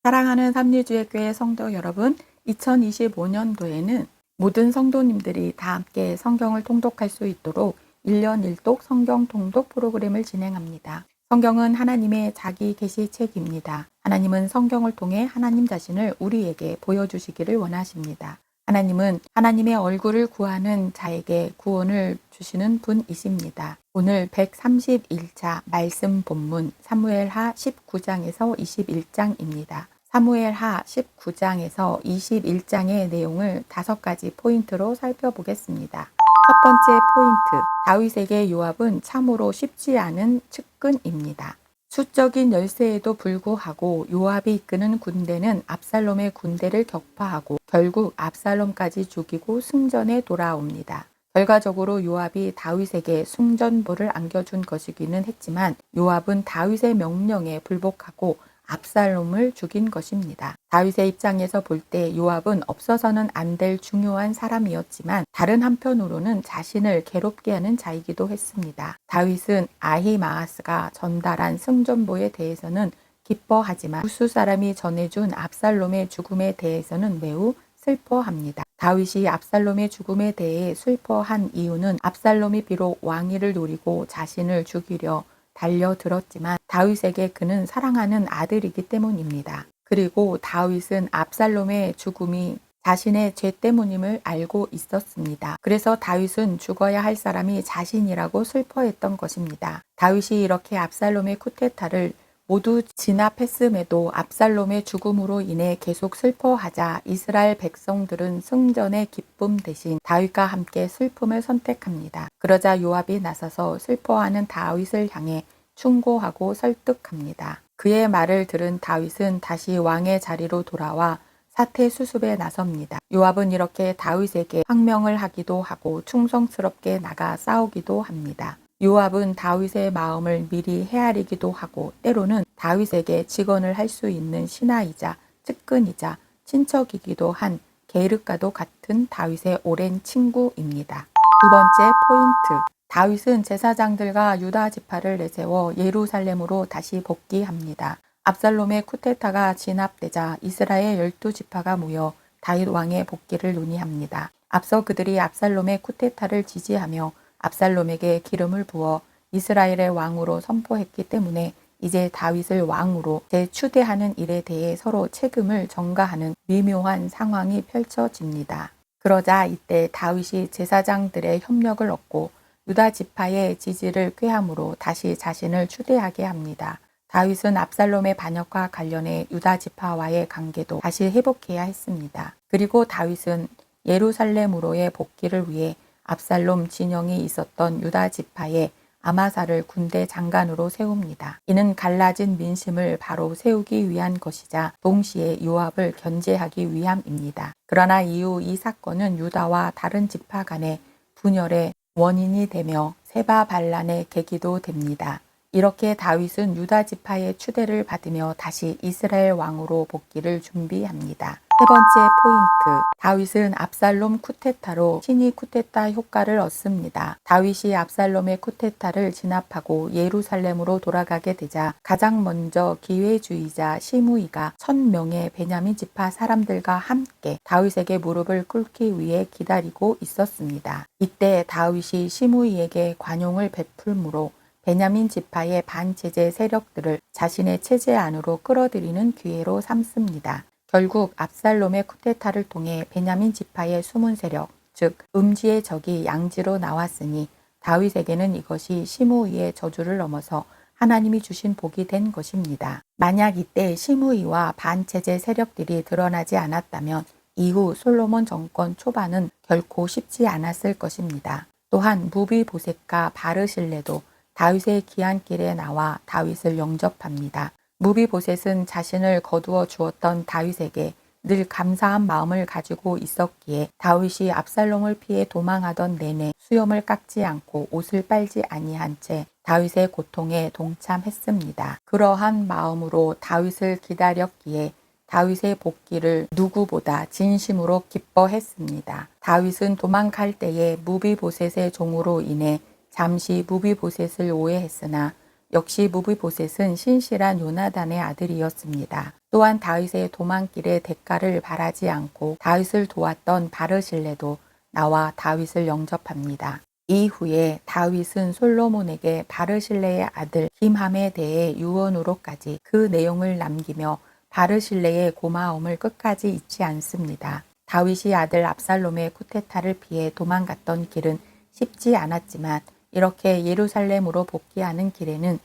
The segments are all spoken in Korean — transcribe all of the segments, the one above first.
사랑하는 삼리주의교회 성도 여러분, 2025년도에는 모든 성도님들이 다 함께 성경을 통독할 수 있도록 1년 1독 성경 통독 프로그램을 진행합니다. 성경은 하나님의 자기 계시책입니다. 하나님은 성경을 통해 하나님 자신을 우리에게 보여주시기를 원하십니다. 하나님은 하나님의 얼굴을 구하는 자에게 구원을 주시는 분이십니다. 오늘 131차 말씀 본문 사무엘하 19장에서 21장입니다. 사무엘하 19장에서 21장의 내용을 5가지 포인트로 살펴보겠습니다. 첫 번째 포인트, 다윗에게 요압은 참으로 쉽지 않은 측근입니다. 수적인 열세에도 불구하고 요압이 이끄는 군대는 압살롬의 군대를 격파하고 결국 압살롬까지 죽이고 승전에 돌아옵니다. 결과적으로 요압이 다윗에게 승전보를 안겨준 것이기는 했지만 요압은 다윗의 명령에 불복하고 압살롬을 죽인 것입니다. 다윗의 입장에서 볼 때 요압은 없어서는 안 될 중요한 사람이었지만 다른 한편으로는 자신을 괴롭게 하는 자이기도 했습니다. 다윗은 아히마아스가 전달한 승전보에 대해서는 기뻐하지만 구스 사람이 전해준 압살롬의 죽음에 대해서는 매우 슬퍼합니다. 다윗이 압살롬의 죽음에 대해 슬퍼한 이유는 압살롬이 비록 왕위를 노리고 자신을 죽이려 달려들었지만 다윗에게 그는 사랑하는 아들이기 때문입니다. 그리고 다윗은 압살롬의 죽음이 자신의 죄 때문임을 알고 있었습니다. 그래서 다윗은 죽어야 할 사람이 자신이라고 슬퍼했던 것입니다. 다윗이 이렇게 압살롬의 쿠데타를 모두 진압했음에도 압살롬의 죽음으로 인해 계속 슬퍼하자 이스라엘 백성들은 승전의 기쁨 대신 다윗과 함께 슬픔을 선택합니다. 그러자 요압이 나서서 슬퍼하는 다윗을 향해 충고하고 설득합니다. 그의 말을 들은 다윗은 다시 왕의 자리로 돌아와 사태 수습에 나섭니다. 요압은 이렇게 다윗에게 항명을 하기도 하고 충성스럽게 나가 싸우기도 합니다. 요압은 다윗의 마음을 미리 헤아리기도 하고 때로는 다윗에게 직언을 할 수 있는 신하이자 측근이자 친척이기도 한 게르과도 같은 다윗의 오랜 친구입니다. 두 번째 포인트, 다윗은 제사장들과 유다 지파를 내세워 예루살렘으로 다시 복귀합니다. 압살롬의 쿠데타가 진압되자 이스라엘 12지파가 모여 다윗 왕의 복귀를 논의합니다. 앞서 그들이 압살롬의 쿠데타를 지지하며 압살롬에게 기름을 부어 이스라엘의 왕으로 선포했기 때문에 이제 다윗을 왕으로 재추대하는 일에 대해 서로 책임을 전가하는 미묘한 상황이 펼쳐집니다. 그러자 이때 다윗이 제사장들의 협력을 얻고 유다 지파의 지지를 꾀함으로 다시 자신을 추대하게 합니다. 다윗은 압살롬의 반역과 관련해 유다 지파와의 관계도 다시 회복해야 했습니다. 그리고 다윗은 예루살렘으로의 복귀를 위해 압살롬 진영이 있었던 유다 지파의 아마사를 군대 장관으로 세웁니다. 이는 갈라진 민심을 바로 세우기 위한 것이자 동시에 요압을 견제하기 위함입니다. 그러나 이후 이 사건은 유다와 다른 지파 간의 분열의 원인이 되며 세바 반란의 계기도 됩니다. 이렇게 다윗은 유다 지파의 추대를 받으며 다시 이스라엘 왕으로 복귀를 준비합니다. 세 번째 포인트, 다윗은 압살롬 쿠데타로 친위 쿠데타 효과를 얻습니다. 다윗이 압살롬의 쿠데타를 진압하고 예루살렘으로 돌아가게 되자 가장 먼저 기회주의자 시므이가 1000명의 베냐민 지파 사람들과 함께 다윗에게 무릎을 꿇기 위해 기다리고 있었습니다. 이때 다윗이 시므이에게 관용을 베풀므로 베냐민 지파의 반체제 세력들을 자신의 체제 안으로 끌어들이는 기회로 삼습니다. 결국 압살롬의 쿠데타를 통해 베냐민 지파의 숨은 세력, 즉 음지의 적이 양지로 나왔으니 다윗에게는 이것이 시므이의 저주를 넘어서 하나님이 주신 복이 된 것입니다. 만약 이때 시므이와 반체제 세력들이 드러나지 않았다면 이후 솔로몬 정권 초반은 결코 쉽지 않았을 것입니다. 또한 무비보셋과 바르실레도 다윗의 기한길에 나와 다윗을 영접합니다. 무비보셋은 자신을 거두어 주었던 다윗에게 늘 감사한 마음을 가지고 있었기에 다윗이 압살롬을 피해 도망하던 내내 수염을 깎지 않고 옷을 빨지 아니한 채 다윗의 고통에 동참했습니다. 그러한 마음으로 다윗을 기다렸기에 다윗의 복귀를 누구보다 진심으로 기뻐했습니다. 다윗은 도망갈 때에 무비보셋의 종으로 인해 잠시 무비보셋을 오해했으나 역시 무비보셋은 신실한 요나단의 아들이었습니다. 또한 다윗의 도망길에 대가를 바라지 않고 다윗을 도왔던 바르실레도 나와 다윗을 영접합니다. 이후에 다윗은 솔로몬에게 바르실레의 아들 김함에 대해 유언으로까지 그 내용을 남기며 바르실레의 고마움을 끝까지 잊지 않습니다. 다윗이 아들 압살롬의 쿠데타를 피해 도망갔던 길은 쉽지 않았지만 이렇게 예루살렘으로 복귀하는 길에는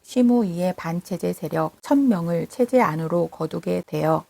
시므이의 반체제 세력 1000명을 체제 안으로 거두게 되어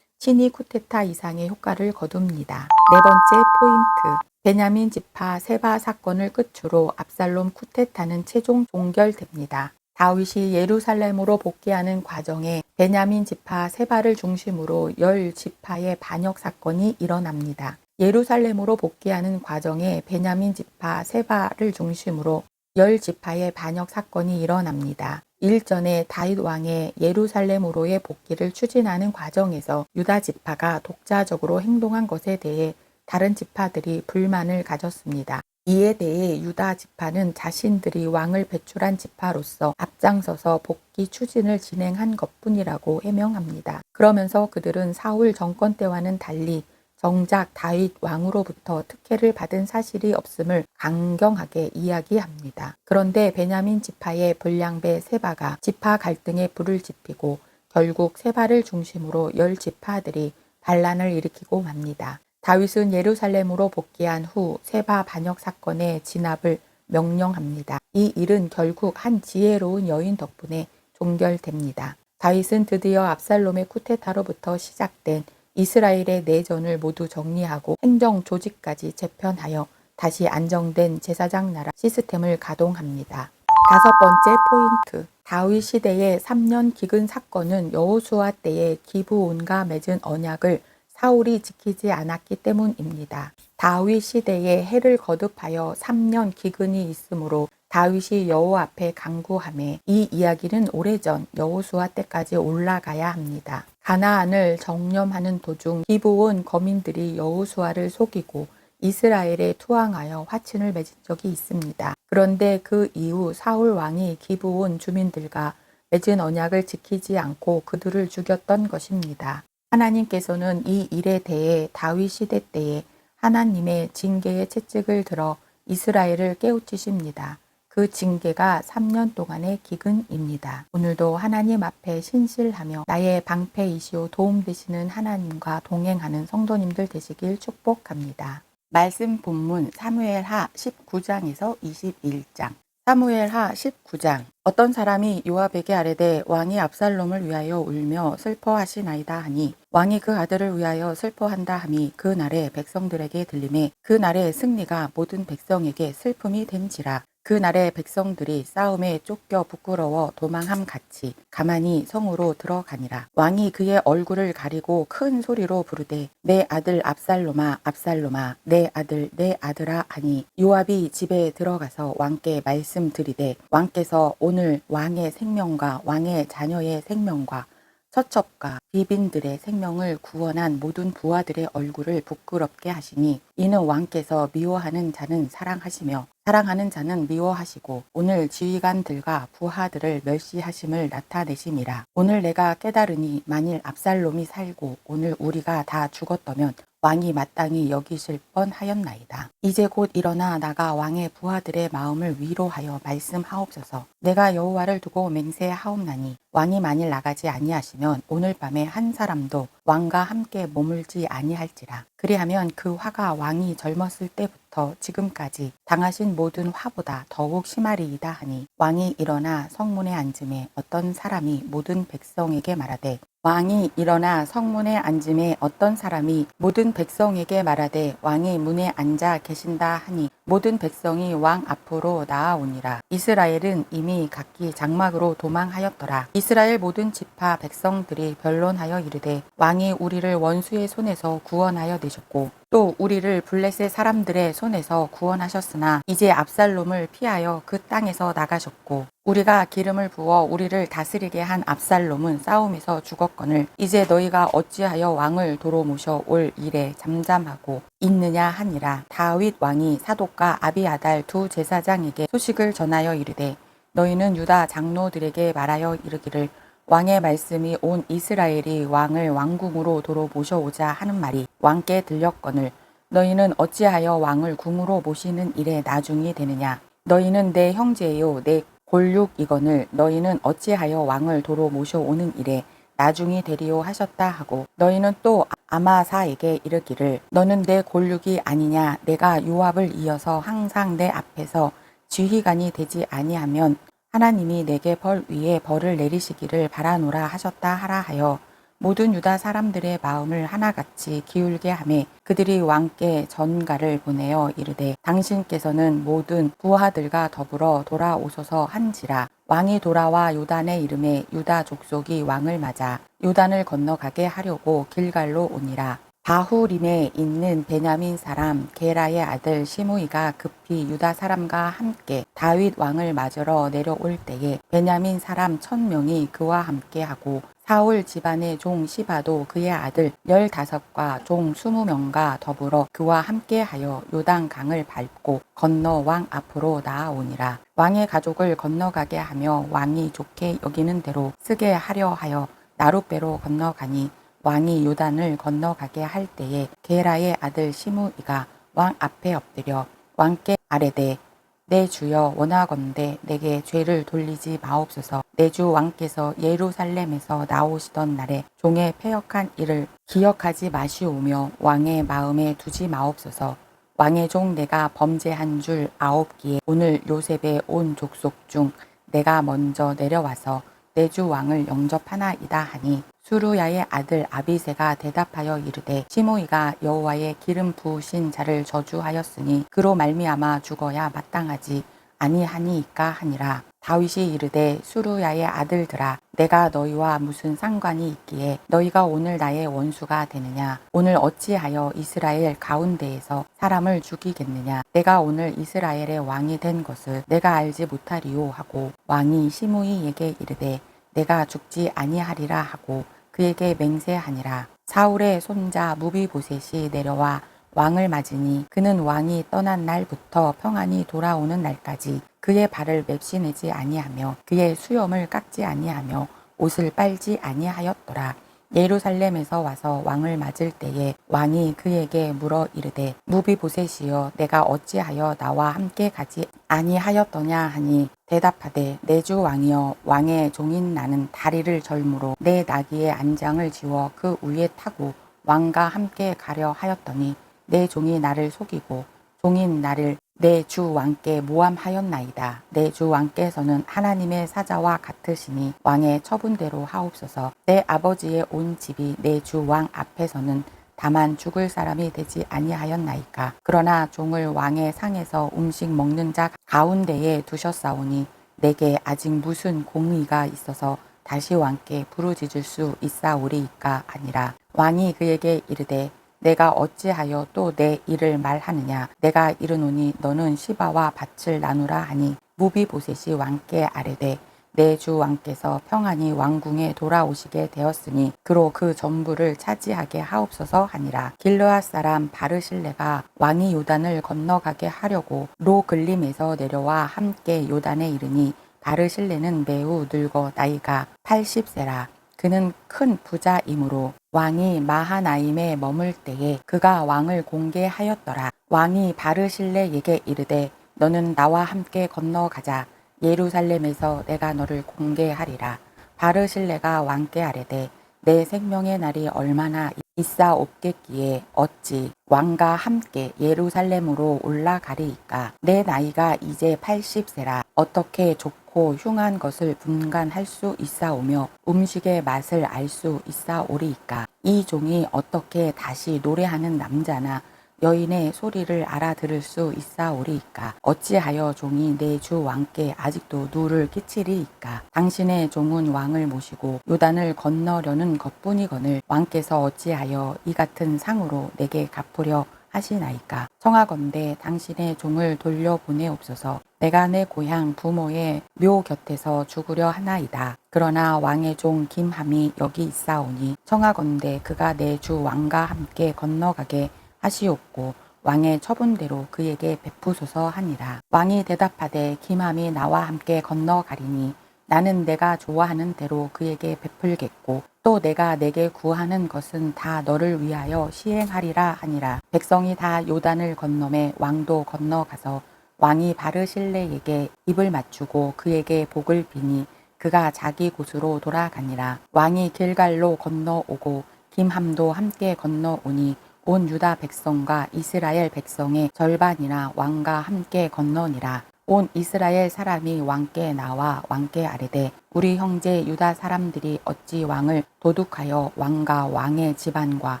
친히 쿠데타 이상의 효과를 거둡니다. 네 번째 포인트, 베냐민 지파 세바 사건을 끝으로 압살롬 쿠데타는 최종 종결됩니다. 다윗이 예루살렘으로 복귀하는 과정에 베냐민 지파 세바를 중심으로 10지파의 반역 사건이 일어납니다. 예루살렘으로 복귀하는 과정에 베냐민 지파 세바를 중심으로 10지파의 반역 사건이 일어납니다. 일전에 다윗 왕의 예루살렘으로의 복귀를 추진하는 과정에서 유다 지파가 독자적으로 행동한 것에 대해 다른 지파들이 불만을 가졌습니다. 이에 대해 유다 지파는 자신들이 왕을 배출한 지파로서 앞장서서 복귀 추진을 진행한 것뿐이라고 해명합니다. 그러면서 그들은 사울 정권 때와는 달리 정작 다윗 왕으로부터 특혜를 받은 사실이 없음을 강경하게 이야기합니다. 그런데 베냐민 지파의 불량배 세바가 지파 갈등에 불을 지피고 결국 세바를 중심으로 10지파들이 반란을 일으키고 맙니다. 다윗은 예루살렘으로 복귀한 후 세바 반역 사건의 진압을 명령합니다. 이 일은 결국 한 지혜로운 여인 덕분에 종결됩니다. 다윗은 드디어 압살롬의 쿠데타로부터 시작된 이스라엘의 내전을 모두 정리하고 행정 조직까지 재편하여 다시 안정된 제사장 나라 시스템을 가동합니다. 다섯 번째 포인트, 다윗 시대의 3년 기근 사건은 여호수아 때의 기브온과 맺은 언약을 사울이 지키지 않았기 때문입니다. 다윗 시대에 해를 거듭하여 3년 기근이 있으므로 다윗이 여호와 앞에 간구하매 이 이야기는 오래전 여호수아 때까지 올라가야 합니다. 가나안을 정념하는 도중 기브온 거민들이 여호수아를 속이고 이스라엘에 투항하여 화친을 맺은 적이 있습니다. 그런데 그 이후 사울 왕이 기브온 주민들과 맺은 언약을 지키지 않고 그들을 죽였던 것입니다. 하나님께서는 이 일에 대해 다윗 시대 때에 하나님의 징계의 채찍을 들어 이스라엘을 깨우치십니다. 그 징계가 3년 동안의 기근입니다. 오늘도 하나님 앞에 신실하며 나의 방패이시오 도움 되시는 하나님과 동행하는 성도님들 되시길 축복합니다. 말씀 본문 사무엘하 19장에서 21장. 사무엘하 19장. 어떤 사람이 요압에게 아뢰되 왕이 압살롬을 위하여 울며 슬퍼하시나이다 하니 왕이 그 아들을 위하여 슬퍼한다 함이 그 날에 백성들에게 들리매 그 날의 승리가 모든 백성에게 슬픔이 된지라. 그 날에 백성들이 싸움에 쫓겨 부끄러워 도망함 같이 가만히 성으로 들어가니라. 왕이 그의 얼굴을 가리고 큰 소리로 부르되 내 아들 압살롬아 압살롬아 내 아들 내 아들아 하니 요압이 집에 들어가서 왕께 말씀드리되 왕께서 오늘 왕의 생명과 왕의 자녀의 생명과 처첩과 비빈들의 생명을 구원한 모든 부하들의 얼굴을 부끄럽게 하시니 이는 왕께서 미워하는 자는 사랑하시며 사랑하는 자는 미워하시고 오늘 지휘관들과 부하들을 멸시하심을 나타내심이라. 오늘 내가 깨달으니 만일 압살롬이 살고 오늘 우리가 다 죽었다면 왕이 마땅히 여기실 뻔하였나이다. 이제 곧 일어나 나가 왕의 부하들의 마음을 위로하여 말씀하옵소서. 내가 여호와를 두고 맹세하옵나니 왕이 만일 나가지 아니하시면 오늘 밤에 한 사람도 왕과 함께 머물지 아니할지라. 그리하면 그 화가 왕이 젊었을 때부터 지금까지 당하신 모든 화보다 더욱 심하리이다 하니 왕이 일어나 성문에 앉음에 어떤 사람이 모든 백성에게 말하되 왕이 일어나 성문에 앉음에 어떤 사람이 모든 백성에게 말하되 왕이 문에 앉아 계신다 하니 모든 백성이 왕 앞으로 나아오니라. 이스라엘은 이미 각기 장막으로 도망하였더라. 이스라엘 모든 지파 백성들이 변론하여 이르되 왕이 우리를 원수의 손에서 구원하여 내셨고 또 우리를 블레셋 사람들의 손에서 구원하셨으나 이제 압살롬을 피하여 그 땅에서 나가셨고 우리가 기름을 부어 우리를 다스리게 한 압살롬은 싸움에서 죽었거늘 이제 너희가 어찌하여 왕을 도로 모셔 올 일에 잠잠하고 있느냐 하니라. 다윗 왕이 사독과 아비아달 두 제사장에게 소식을 전하여 이르되 너희는 유다 장로들에게 말하여 이르기를 왕의 말씀이 온 이스라엘이 왕을 왕궁으로 도로 모셔오자 하는 말이 왕께 들렸거늘 너희는 어찌하여 왕을 궁으로 모시는 일에 나중이 되느냐. 너희는 내 형제요 내 골육이거늘 너희는 어찌하여 왕을 도로 모셔오는 일에 나중이 되리요 하셨다 하고 너희는 또 아마사에게 이르기를 너는 내 골육이 아니냐. 내가 요압을 이어서 항상 내 앞에서 지휘관이 되지 아니하면 하나님이 내게 벌 위에 벌을 내리시기를 바라노라 하셨다 하라 하여 모든 유다 사람들의 마음을 하나같이 기울게 하매 그들이 왕께 전가를 보내어 이르되 당신께서는 모든 부하들과 더불어 돌아오소서 한지라. 왕이 돌아와 요단의 이름에 유다 족속이 왕을 맞아 요단을 건너가게 하려고 길갈로 오니라. 바후림에 있는 베냐민 사람 게라의 아들 시므이가 급히 유다 사람과 함께 다윗 왕을 맞으러 내려올 때에 베냐민 사람 1000명이 그와 함께하고 사울 집안의 종 시바도 그의 아들 15과 종 20명과 더불어 그와 함께하여 요단강을 밟고 건너 왕 앞으로 나아오니라. 왕의 가족을 건너가게 하며 왕이 좋게 여기는 대로 쓰게 하려 하여 나룻배로 건너가니 왕이 요단을 건너가게 할 때에 게라의 아들 시므이가 왕 앞에 엎드려 왕께 아뢰되 내 주여 원하건대 내게 죄를 돌리지 마옵소서. 내 주 왕께서 예루살렘에서 나오시던 날에 종의 패역한 일을 기억하지 마시오며 왕의 마음에 두지 마옵소서. 왕의 종 내가 범죄한 줄 아옵기에 오늘 요셉의 온 족속 중 내가 먼저 내려와서 내 주 왕을 영접하나이다 하니 수루야의 아들 아비새가 대답하여 이르되 시므이가 여호와의 기름 부으신 자를 저주하였으니 그로 말미암아 죽어야 마땅하지 아니하니이까 하니라. 다윗이 이르되 수루야의 아들들아 내가 너희와 무슨 상관이 있기에 너희가 오늘 나의 원수가 되느냐. 오늘 어찌하여 이스라엘 가운데에서 사람을 죽이겠느냐. 내가 오늘 이스라엘의 왕이 된 것을 내가 알지 못하리요 하고 왕이 시므이에게 이르되 내가 죽지 아니하리라 하고 그에게 맹세하니라. 사울의 손자 무비보셋이 내려와 왕을 맞으니 그는 왕이 떠난 날부터 평안히 돌아오는 날까지 그의 발을 맵시내지 아니하며 그의 수염을 깎지 아니하며 옷을 빨지 아니하였더라. 예루살렘에서 와서 왕을 맞을 때에 왕이 그에게 물어 이르되 무비보셋이여 내가 어찌하여 나와 함께 가지 아니하였더냐 하니 대답하되 내 주 왕이여 왕의 종인 나는 다리를 절므로 내 나귀의 안장을 지워 그 위에 타고 왕과 함께 가려 하였더니 내 종이 나를 속이고 종인 나를 내 주 왕께 모함하였나이다. 내 주 왕께서는 하나님의 사자와 같으시니 왕의 처분대로 하옵소서. 내 아버지의 온 집이 내 주 왕 앞에서는 다만 죽을 사람이 되지 아니하였나이까. 그러나 종을 왕의 상에서 음식 먹는 자 가운데에 두셨사오니 내게 아직 무슨 공의가 있어서 다시 왕께 부르짖을 수 있사오리이까 아니라. 왕이 그에게 이르되 내가 어찌하여 또 내 일을 말하느냐. 내가 이르노니 너는 시바와 밭을 나누라 하니 무비보셋이 왕께 아뢰되 내 주 왕께서 평안히 왕궁에 돌아오시게 되었으니 그로 그 전부를 차지하게 하옵소서 하니라. 길르앗 사람 바르실레가 왕이 요단을 건너가게 하려고 로글림에서 내려와 함께 요단에 이르니 바르실레는 매우 늙어 나이가 80세라. 그는 큰 부자이므로 왕이 마하나임에 머물 때에 그가 왕을 공개하였더라. 왕이 바르실레에게 이르되 너는 나와 함께 건너가자. 예루살렘에서 내가 너를 공개하리라. 바르실레가 왕께 아뢰되 내 생명의 날이 얼마나 있사옵겠기에 어찌 왕과 함께 예루살렘으로 올라가리이까. 내 나이가 이제 80세라. 어떻게 좋고 흉한 것을 분간할 수 있사오며 음식의 맛을 알 수 있사오리이까. 이 종이 어떻게 다시 노래하는 남자나 여인의 소리를 알아들을 수 있사오리이까. 어찌하여 종이 내 주 왕께 아직도 누를 끼치리이까. 당신의 종은 왕을 모시고 요단을 건너려는 것뿐이거늘 왕께서 어찌하여 이 같은 상으로 내게 갚으려 하시나이까. 청하건대 당신의 종을 돌려보내옵소서. 내가 내 고향 부모의 묘 곁에서 죽으려 하나이다. 그러나 왕의 종 김함이 여기 있사오니 청하건대 그가 내 주 왕과 함께 건너가게 하시옵고 왕의 처분대로 그에게 베푸소서 하니라. 왕이 대답하되 김함이 나와 함께 건너가리니 나는 내가 좋아하는 대로 그에게 베풀겠고 또 내가 내게 구하는 것은 다 너를 위하여 시행하리라 하니라. 백성이 다 요단을 건너매 왕도 건너가서 왕이 바르실레에게 입을 맞추고 그에게 복을 비니 그가 자기 곳으로 돌아가니라. 왕이 길갈로 건너오고 김함도 함께 건너오니 온 유다 백성과 이스라엘 백성의 절반이나 왕과 함께 건너니라. 온 이스라엘 사람이 왕께 나와 왕께 아뢰되 우리 형제 유다 사람들이 어찌 왕을 도둑하여 왕과 왕의 집안과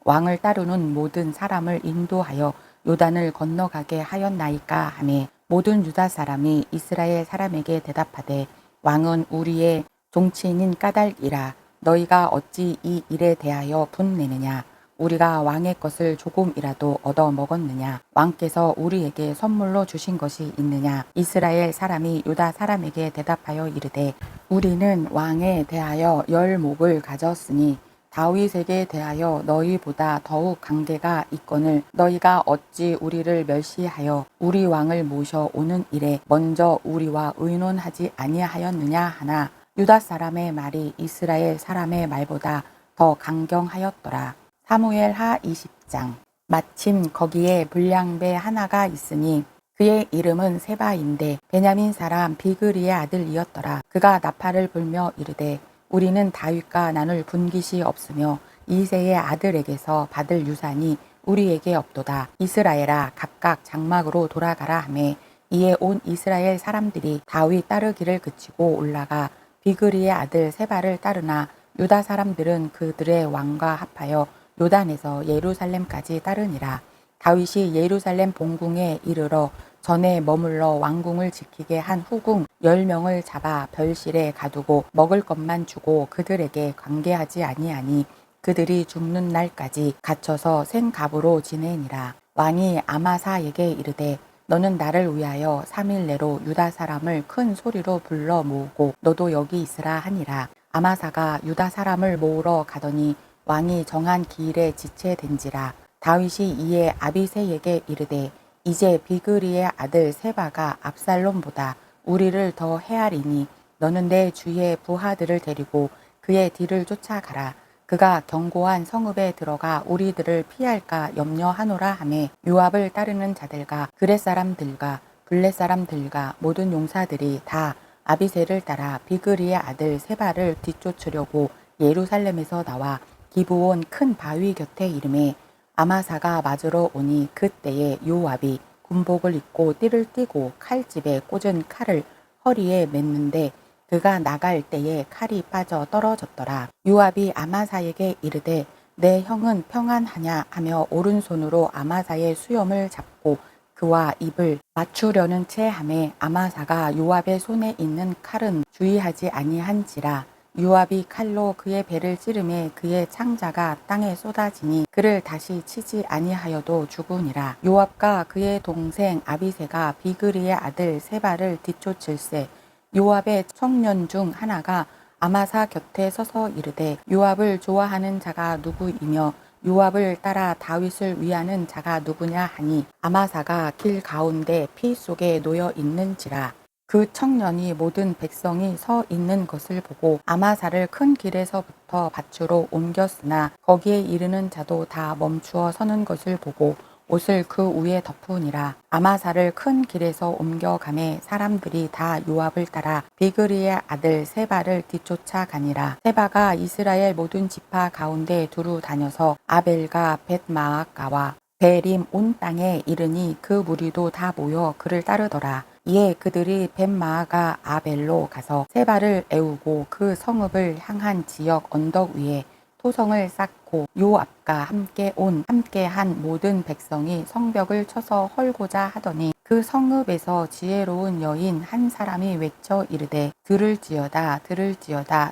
왕을 따르는 모든 사람을 인도하여 요단을 건너가게 하였나이까 하매 모든 유다 사람이 이스라엘 사람에게 대답하되 왕은 우리의 종친인 까닭이라. 너희가 어찌 이 일에 대하여 분내느냐. 우리가 왕의 것을 조금이라도 얻어 먹었느냐. 왕께서 우리에게 선물로 주신 것이 있느냐. 이스라엘 사람이 유다 사람에게 대답하여 이르되 우리는 왕에 대하여 10목을 가졌으니 다윗에게 대하여 너희보다 더욱 관계가 있거늘 너희가 어찌 우리를 멸시하여 우리 왕을 모셔오는 일에 먼저 우리와 의논하지 아니하였느냐 하나 유다 사람의 말이 이스라엘 사람의 말보다 더 강경하였더라. 사무엘하 20장. 마침 거기에 불량배 하나가 있으니 그의 이름은 세바인데 베냐민 사람 비그리의 아들이었더라. 그가 나팔을 불며 이르되 우리는 다윗과 나눌 분깃이 없으며 이새의 아들에게서 받을 유산이 우리에게 없도다. 이스라엘아 각각 장막으로 돌아가라 하매 이에 온 이스라엘 사람들이 다윗 따르기를 그치고 올라가 비그리의 아들 세바를 따르나 유다 사람들은 그들의 왕과 합하여 요단에서 예루살렘까지 따르니라. 다윗이 예루살렘 본궁에 이르러 전에 머물러 왕궁을 지키게 한 후궁 10명을 잡아 별실에 가두고 먹을 것만 주고 그들에게 관계하지 아니하니 그들이 죽는 날까지 갇혀서 생갑으로 지내니라. 왕이 아마사에게 이르되 너는 나를 위하여 3일 내로 유다 사람을 큰 소리로 불러 모으고 너도 여기 있으라 하니라. 아마사가 유다 사람을 모으러 가더니 왕이 정한 기일에 지체된지라. 다윗이 이에 아비새에게 이르되 이제 비그리의 아들 세바가 압살롬보다 우리를 더 헤아리니 너는 내 주의 부하들을 데리고 그의 뒤를 쫓아가라. 그가 견고한 성읍에 들어가 우리들을 피할까 염려하노라 하매 요압을 따르는 자들과 그렛 사람들과 블렛 사람들과 모든 용사들이 다 아비새를 따라 비그리의 아들 세바를 뒤쫓으려고 예루살렘에서 나와 기브온 큰 바위 곁에 이르매 아마사가 맞으러 오니 그때에 요압이 군복을 입고 띠를 띠고 칼집에 꽂은 칼을 허리에 맸는데 그가 나갈 때에 칼이 빠져 떨어졌더라. 요압이 아마사에게 이르되 내 형은 평안하냐 하며 오른손으로 아마사의 수염을 잡고 그와 입을 맞추려는 채 하매 아마사가 요압의 손에 있는 칼은 주의하지 아니한지라. 요압이 칼로 그의 배를 찌르매 그의 창자가 땅에 쏟아지니 그를 다시 치지 아니하여도 죽으니라. 요압과 그의 동생 아비새가 비그리의 아들 세바를 뒤쫓을세 요압의 청년 중 하나가 아마사 곁에 서서 이르되 요압을 좋아하는 자가 누구이며 요압을 따라 다윗을 위하는 자가 누구냐 하니 아마사가 길 가운데 피 속에 놓여 있는지라. 그 청년이 모든 백성이 서 있는 것을 보고 아마사를 큰 길에서부터 밭으로 옮겼으나 거기에 이르는 자도 다 멈추어 서는 것을 보고 옷을 그 위에 덮으니라. 아마사를 큰 길에서 옮겨가매 사람들이 다 요압을 따라 비그리의 아들 세바를 뒤쫓아 가니라. 세바가 이스라엘 모든 지파 가운데 두루 다녀서 아벨과 벳마아가와 베림 온 땅에 이르니 그 무리도 다 모여 그를 따르더라. 이에 그들이 벳마아가 아벨로 가서 세바를 애우고 그 성읍을 향한 지역 언덕 위에 토성을 쌓고 요압과 함께한 모든 백성이 성벽을 쳐서 헐고자 하더니 그 성읍에서 지혜로운 여인 한 사람이 외쳐 이르되 들을지어다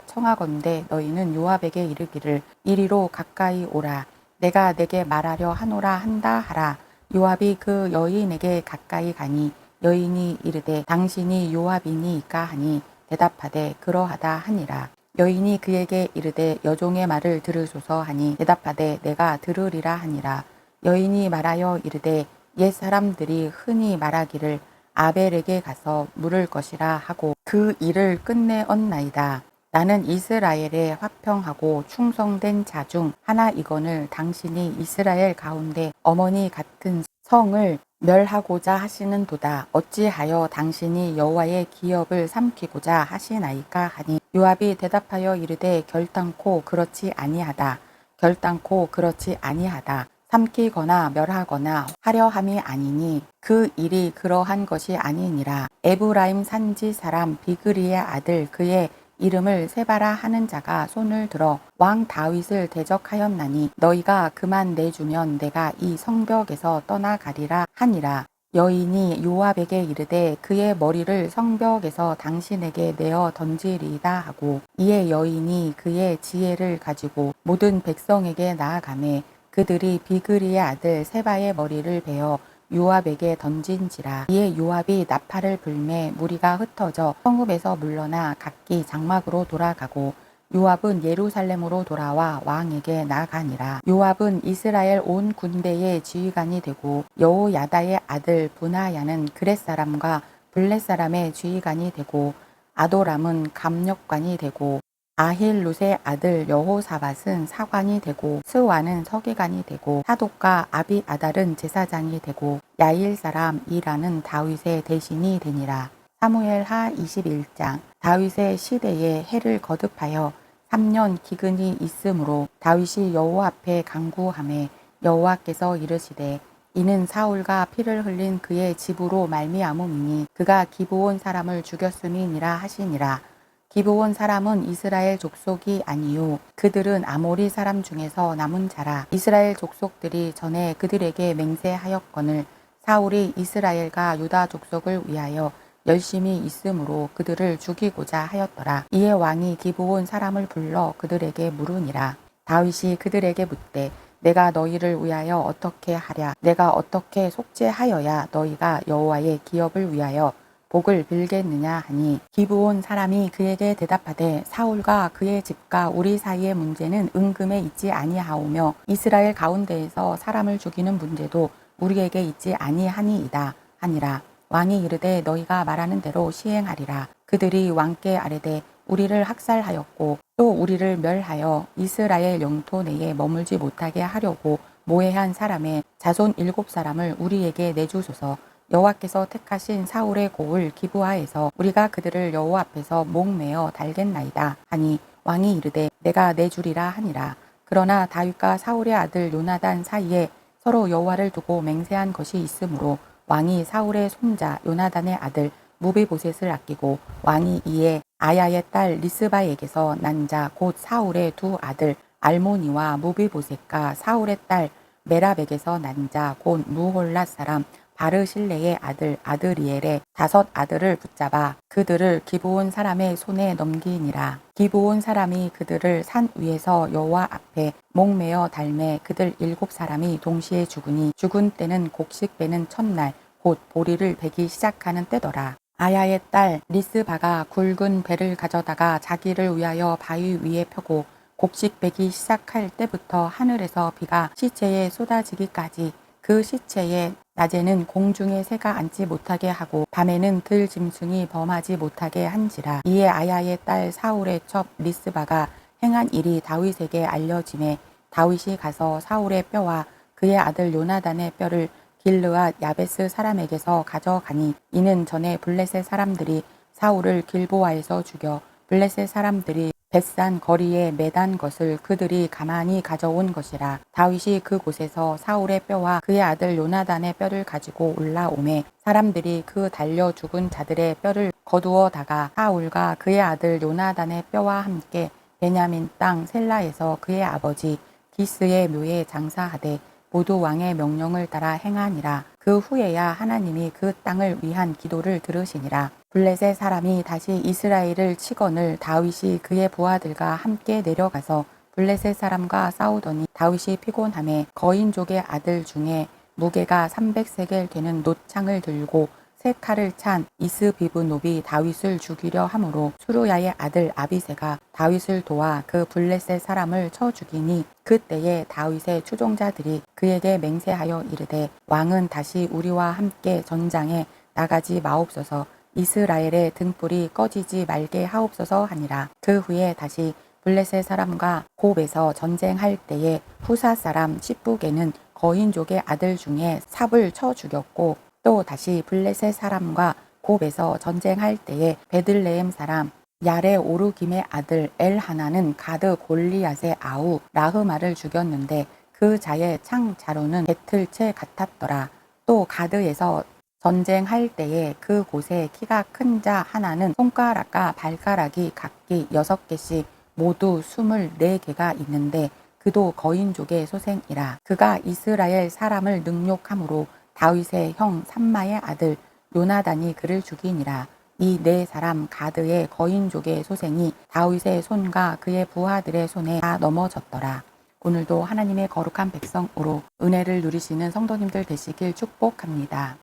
청하건대 너희는 요압에게 이르기를 이리로 가까이 오라. 내가 내게 말하려 하노라 한다 하라. 요압이 그 여인에게 가까이 가니 여인이 이르되 당신이 요압이니까 하니 대답하되 그러하다 하니라. 여인이 그에게 이르되 여종의 말을 들으소서 하니 대답하되 내가 들으리라 하니라. 여인이 말하여 이르되 옛 사람들이 흔히 말하기를 아벨에게 가서 물을 것이라 하고 그 일을 끝내었나이다. 나는 이스라엘에 화평하고 충성된 자 중 하나이거늘 당신이 이스라엘 가운데 어머니 같은 성을 멸하고자 하시는도다. 어찌하여 당신이 여호와의 기업을 삼키고자 하시나이까 하니 요압이 대답하여 이르되 결단코 그렇지 아니하다. 결단코 그렇지 아니하다. 삼키거나 멸하거나 하려 함이 아니니 그 일이 그러한 것이 아니니라. 에브라임 산지 사람 비그리의 아들 그의 이름을 세바라 하는 자가 손을 들어 왕 다윗을 대적하였나니 너희가 그만 내주면 내가 이 성벽에서 떠나가리라 하니라. 여인이 요압에게 이르되 그의 머리를 성벽에서 당신에게 내어 던지리이다 하고 이에 여인이 그의 지혜를 가지고 모든 백성에게 나아가매 그들이 비그리의 아들 세바의 머리를 베어 요압에게 던진지라. 이에 요압이 나팔을 불매 무리가 흩어져 성읍에서 물러나 각기 장막으로 돌아가고 요압은 예루살렘으로 돌아와 왕에게 나아가니라. 요압은 이스라엘 온 군대의 지휘관이 되고 여호야다의 아들 분하야는 그렛 사람과 블렛 사람의 지휘관이 되고 아도람은 감력관이 되고 아힐룻의 아들 여호사밧은 사관이 되고 스와는 서기관이 되고 사독과 아비아달은 제사장이 되고 야일 사람 이라는 다윗의 대신이 되니라. 사무엘하 21장. 다윗의 시대에 해를 거듭하여 3년 기근이 있으므로 다윗이 여호와 앞에 간구하매 여호와께서 이르시되 이는 사울과 피를 흘린 그의 집으로 말미암음이니 그가 기브온 사람을 죽였음이니라 하시니라. 기브온 사람은 이스라엘 족속이 아니요 그들은 아모리 사람 중에서 남은 자라. 이스라엘 족속들이 전에 그들에게 맹세하였거늘 사울이 이스라엘과 유다 족속을 위하여 열심히 있으므로 그들을 죽이고자 하였더라. 이에 왕이 기브온 사람을 불러 그들에게 물으니라. 다윗이 그들에게 묻되 내가 너희를 위하여 어떻게 하랴? 내가 어떻게 속죄하여야 너희가 여호와의 기업을 위하여 복을 빌겠느냐 하니 기브온 사람이 그에게 대답하되 사울과 그의 집과 우리 사이의 문제는 은금에 있지 아니하오며 이스라엘 가운데에서 사람을 죽이는 문제도 우리에게 있지 아니하니이다 하니라. 왕이 이르되 너희가 말하는 대로 시행하리라. 그들이 왕께 아뢰되 우리를 학살하였고 또 우리를 멸하여 이스라엘 영토 내에 머물지 못하게 하려고 모해한 사람의 자손 7사람을 우리에게 내주소서. 여호와께서 택하신 사울의 고을 기브아에서 우리가 그들을 여호와 앞에서 목매어 달겠나이다 하니 왕이 이르되 내가 내주리라 하니라. 그러나 다윗과 사울의 아들 요나단 사이에 서로 여호와를 두고 맹세한 것이 있으므로 왕이 사울의 손자 요나단의 아들 무비보셋을 아끼고 왕이 이에 아야의 딸 리스바에게서 난 자 곧 사울의 두 아들 알모니와 무비보셋과 사울의 딸 메랍에게서 난 자 곧 무홀랏 사람 바르실레의 아들 아드리엘의 5 아들을 붙잡아 그들을 기브온 사람의 손에 넘기니라. 기브온 사람이 그들을 산 위에서 여호와 앞에 목매어 달매 그들 7사람이 동시에 죽으니 죽은 때는 곡식 베는 첫날 곧 보리를 베기 시작하는 때더라. 아야의 딸 리스바가 굵은 배를 가져다가 자기를 위하여 바위 위에 펴고 곡식 베기 시작할 때부터 하늘에서 비가 시체에 쏟아지기까지 그 시체에 낮에는 공중에 새가 앉지 못하게 하고 밤에는 들짐승이 범하지 못하게 한지라. 이에 아야의 딸 사울의 첩 리스바가 행한 일이 다윗에게 알려지매 다윗이 가서 사울의 뼈와 그의 아들 요나단의 뼈를 길르앗 야베스 사람에게서 가져가니 이는 전에 블레셋 사람들이 사울을 길보아에서 죽여 블레셋 사람들이 벳산 거리에 매단 것을 그들이 가만히 가져온 것이라. 다윗이 그곳에서 사울의 뼈와 그의 아들 요나단의 뼈를 가지고 올라오매 사람들이 그 달려 죽은 자들의 뼈를 거두어다가 사울과 그의 아들 요나단의 뼈와 함께 베냐민 땅 셀라에서 그의 아버지 기스의 묘에 장사하되 모두 왕의 명령을 따라 행하니라. 그 후에야 하나님이 그 땅을 위한 기도를 들으시니라. 블레셋 사람이 다시 이스라엘을 치거늘 다윗이 그의 부하들과 함께 내려가서 블레셋 사람과 싸우더니 다윗이 피곤하매 거인족의 아들 중에 무게가 300세겔 되는 놋창을 들고 세 칼을 찬 이스비브노비 다윗을 죽이려 함으로 수루야의 아들 아비새가 다윗을 도와 그 블레셋 사람을 쳐 죽이니 그때에 다윗의 추종자들이 그에게 맹세하여 이르되 왕은 다시 우리와 함께 전장에 나가지 마옵소서 이스라엘의 등불이 꺼지지 말게 하옵소서 하니라. 그 후에 다시 블레셋 사람과 곱에서 전쟁할 때에 후사 사람 시브게는 거인족의 아들 중에 삽을 쳐 죽였고 또 다시 블레셋 사람과 곱에서 전쟁할 때에 베들레헴 사람 야레 오르김의 아들 엘하나는 가드 골리앗의 아우 라흐마를 죽였는데 그 자의 창 자루는 배틀채 같았더라. 또 가드에서 전쟁할 때에 그 곳에 키가 큰 자 하나는 손가락과 발가락이 각기 6개씩 모두 24개가 있는데 그도 거인족의 소생이라. 그가 이스라엘 사람을 능욕함으로 다윗의 형 삼마의 아들 요나단이 그를 죽이니라. 이 네 사람 가드의 거인족의 소생이 다윗의 손과 그의 부하들의 손에 다 넘어졌더라. 오늘도 하나님의 거룩한 백성으로 은혜를 누리시는 성도님들 되시길 축복합니다.